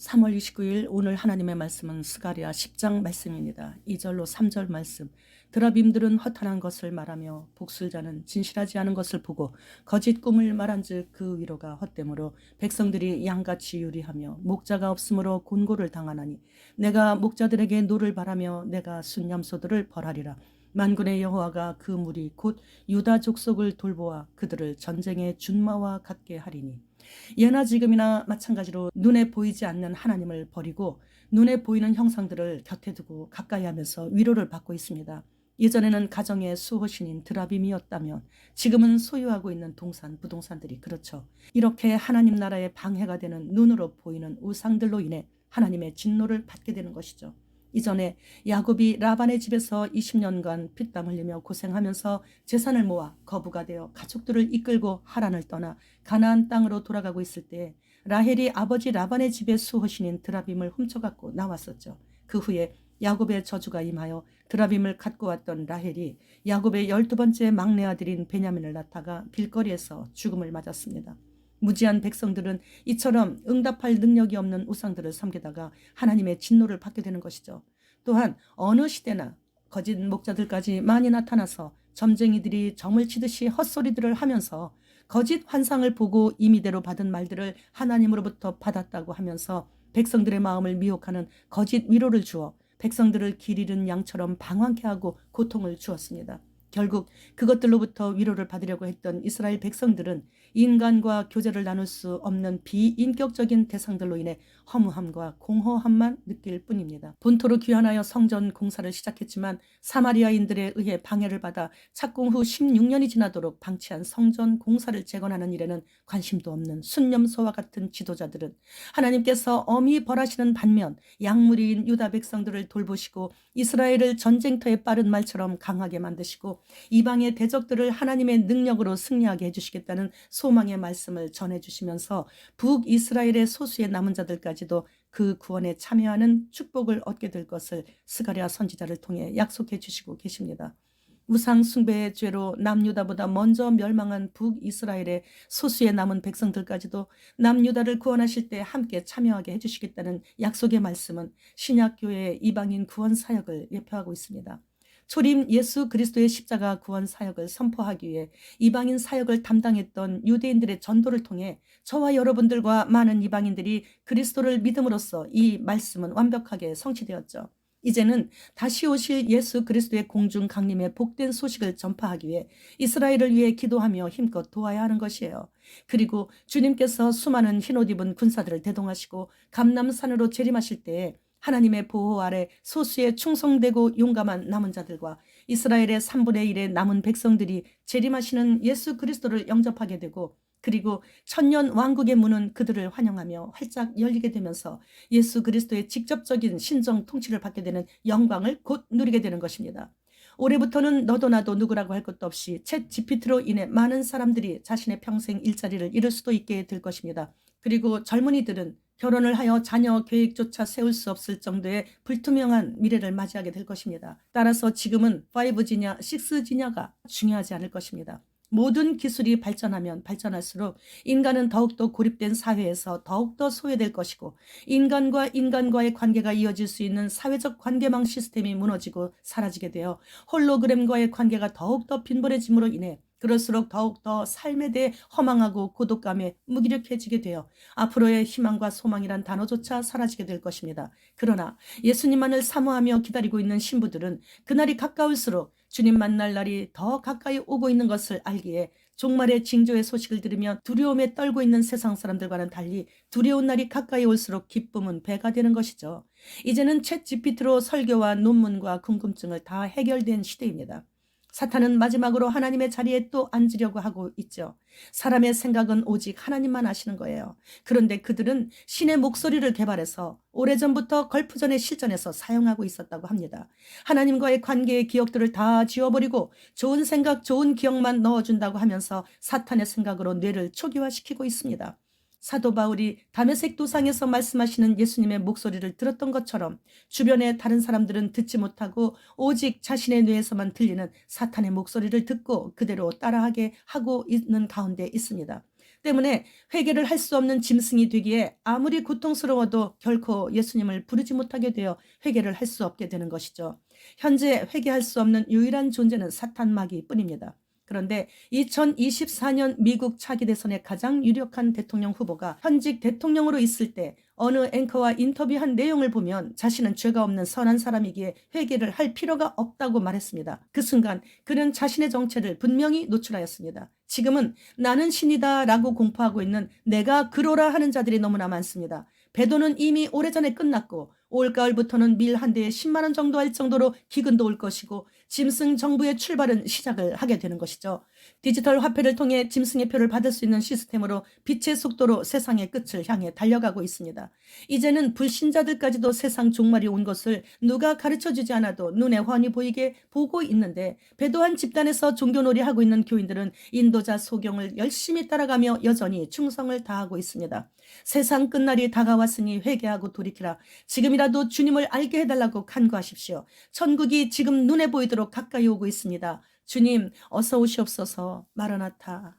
3월 29일 오늘 하나님의 말씀은 스가랴 10장 말씀입니다. 2절로 3절 말씀. 드라빔들은 허탄한 것을 말하며 복술자는 진실하지 않은 것을 보고 거짓 꿈을 말한즉 그 위로가 헛되므로 백성들이 양같이 유리하며 목자가 없으므로 곤고를 당하나니 내가 목자들에게 노를 바라며 내가 순념소들을 벌하리라. 만군의 여호와가 그 무리 곧 유다 족속을 돌보아 그들을 전쟁의 준마와 같게 하리니 예나 지금이나 마찬가지로 눈에 보이지 않는 하나님을 버리고 눈에 보이는 형상들을 곁에 두고 가까이 하면서 위로를 받고 있습니다. 예전에는 가정의 수호신인 드라빔이었다면 지금은 소유하고 있는 동산, 부동산들이 그렇죠. 이렇게 하나님 나라의 방해가 되는 눈으로 보이는 우상들로 인해 하나님의 진노를 받게 되는 것이죠. 이전에 야곱이 라반의 집에서 20년간 피땀 흘리며 고생하면서 재산을 모아 거부가 되어 가족들을 이끌고 하란을 떠나 가나안 땅으로 돌아가고 있을 때 라헬이 아버지 라반의 집의 수호신인 드라빔을 훔쳐갖고 나왔었죠. 그 후에 야곱의 저주가 임하여 드라빔을 갖고 왔던 라헬이 야곱의 12번째 막내 아들인 베냐민을 낳다가 길거리에서 죽음을 맞았습니다. 무지한 백성들은 이처럼 응답할 능력이 없는 우상들을 섬기다가 하나님의 진노를 받게 되는 것이죠. 또한 어느 시대나 거짓 목자들까지 많이 나타나서 점쟁이들이 점을 치듯이 헛소리들을 하면서 거짓 환상을 보고 임의대로 받은 말들을 하나님으로부터 받았다고 하면서 백성들의 마음을 미혹하는 거짓 위로를 주어 백성들을 길 잃은 양처럼 방황케 하고 고통을 주었습니다. 결국 그것들로부터 위로를 받으려고 했던 이스라엘 백성들은 인간과 교제를 나눌 수 없는 비인격적인 대상들로 인해 허무함과 공허함만 느낄 뿐입니다. 본토로 귀환하여 성전 공사를 시작했지만 사마리아인들에 의해 방해를 받아 착공 후 16년이 지나도록 방치한 성전 공사를 재건하는 일에는 관심도 없는 순념소와 같은 지도자들은 하나님께서 엄히 벌하시는 반면 약물인 유다 백성들을 돌보시고 이스라엘을 전쟁터에 빠른 말처럼 강하게 만드시고 이방의 대적들을 하나님의 능력으로 승리하게 해주시겠다는 소망의 말씀을 전해주시면서 북이스라엘의 소수의 남은 자들까지도 그 구원에 참여하는 축복을 얻게 될 것을 스가랴 선지자를 통해 약속해 주시고 계십니다. 우상 숭배의 죄로 남유다보다 먼저 멸망한 북이스라엘의 소수의 남은 백성들까지도 남유다를 구원하실 때 함께 참여하게 해주시겠다는 약속의 말씀은 신약교회의 이방인 구원 사역을 예표하고 있습니다. 초림 예수 그리스도의 십자가 구원 사역을 선포하기 위해 이방인 사역을 담당했던 유대인들의 전도를 통해 저와 여러분들과 많은 이방인들이 그리스도를 믿음으로써 이 말씀은 완벽하게 성취되었죠. 이제는 다시 오실 예수 그리스도의 공중 강림의 복된 소식을 전파하기 위해 이스라엘을 위해 기도하며 힘껏 도와야 하는 것이에요. 그리고 주님께서 수많은 흰옷 입은 군사들을 대동하시고 감람산으로 재림하실 때에 하나님의 보호 아래 소수의 충성되고 용감한 남은 자들과 이스라엘의 3분의 1의 남은 백성들이 재림하시는 예수 그리스도를 영접하게 되고 그리고 천년 왕국의 문은 그들을 환영하며 활짝 열리게 되면서 예수 그리스도의 직접적인 신정 통치를 받게 되는 영광을 곧 누리게 되는 것입니다. 올해부터는 너도 나도 누구라고 할 것도 없이 챗 GPT로 인해 많은 사람들이 자신의 평생 일자리를 잃을 수도 있게 될 것입니다. 그리고 젊은이들은 결혼을 하여 자녀 계획조차 세울 수 없을 정도의 불투명한 미래를 맞이하게 될 것입니다. 따라서 지금은 5G냐 6G냐가 중요하지 않을 것입니다. 모든 기술이 발전하면 발전할수록 인간은 더욱더 고립된 사회에서 더욱더 소외될 것이고 인간과 인간과의 관계가 이어질 수 있는 사회적 관계망 시스템이 무너지고 사라지게 되어 홀로그램과의 관계가 더욱더 빈번해짐으로 인해 그럴수록 더욱더 삶에 대해 허망하고 고독감에 무기력해지게 되어 앞으로의 희망과 소망이란 단어조차 사라지게 될 것입니다. 그러나 예수님만을 사모하며 기다리고 있는 신부들은 그날이 가까울수록 주님 만날 날이 더 가까이 오고 있는 것을 알기에 종말의 징조의 소식을 들으며 두려움에 떨고 있는 세상 사람들과는 달리 두려운 날이 가까이 올수록 기쁨은 배가 되는 것이죠. 이제는 챗 GPT로 설교와 논문과 궁금증을 다 해결된 시대입니다. 사탄은 마지막으로 하나님의 자리에 또 앉으려고 하고 있죠. 사람의 생각은 오직 하나님만 아시는 거예요. 그런데 그들은 신의 목소리를 개발해서 오래전부터 걸프전의 실전에서 사용하고 있었다고 합니다. 하나님과의 관계의 기억들을 다 지워버리고 좋은 생각, 좋은 기억만 넣어준다고 하면서 사탄의 생각으로 뇌를 초기화시키고 있습니다. 사도 바울이 다메섹 도상에서 말씀하시는 예수님의 목소리를 들었던 것처럼 주변의 다른 사람들은 듣지 못하고 오직 자신의 뇌에서만 들리는 사탄의 목소리를 듣고 그대로 따라하게 하고 있는 가운데 있습니다. 때문에 회개를 할 수 없는 짐승이 되기에 아무리 고통스러워도 결코 예수님을 부르지 못하게 되어 회개를 할 수 없게 되는 것이죠. 현재 회개할 수 없는 유일한 존재는 사탄 마귀뿐입니다. 그런데 2024년 미국 차기 대선의 가장 유력한 대통령 후보가 현직 대통령으로 있을 때 어느 앵커와 인터뷰한 내용을 보면 자신은 죄가 없는 선한 사람이기에 회개를 할 필요가 없다고 말했습니다. 그 순간 그는 자신의 정체를 분명히 노출하였습니다. 지금은 나는 신이다 라고 공포하고 있는 내가 그로라 하는 자들이 너무나 많습니다. 배도는 이미 오래전에 끝났고 올가을부터는 밀 한 대에 10만 원 정도 할 정도로 기근도 올 것이고 짐승 정부의 출발은 시작을 하게 되는 것이죠. 디지털 화폐를 통해 짐승의 표를 받을 수 있는 시스템으로 빛의 속도로 세상의 끝을 향해 달려가고 있습니다. 이제는 불신자들까지도 세상 종말이 온 것을 누가 가르쳐주지 않아도 눈에 훤히 보이게 보고 있는데 배도한 집단에서 종교놀이 하고 있는 교인들은 인도자 소경을 열심히 따라가며 여전히 충성을 다하고 있습니다. 세상 끝날이 다가왔으니 회개하고 돌이키라. 지금이라도 주님을 알게 해달라고 간구하십시오. 천국이 지금 눈에 보이도록 가까이 오고 있습니다. 주님 어서 오시옵소서. 마라나타.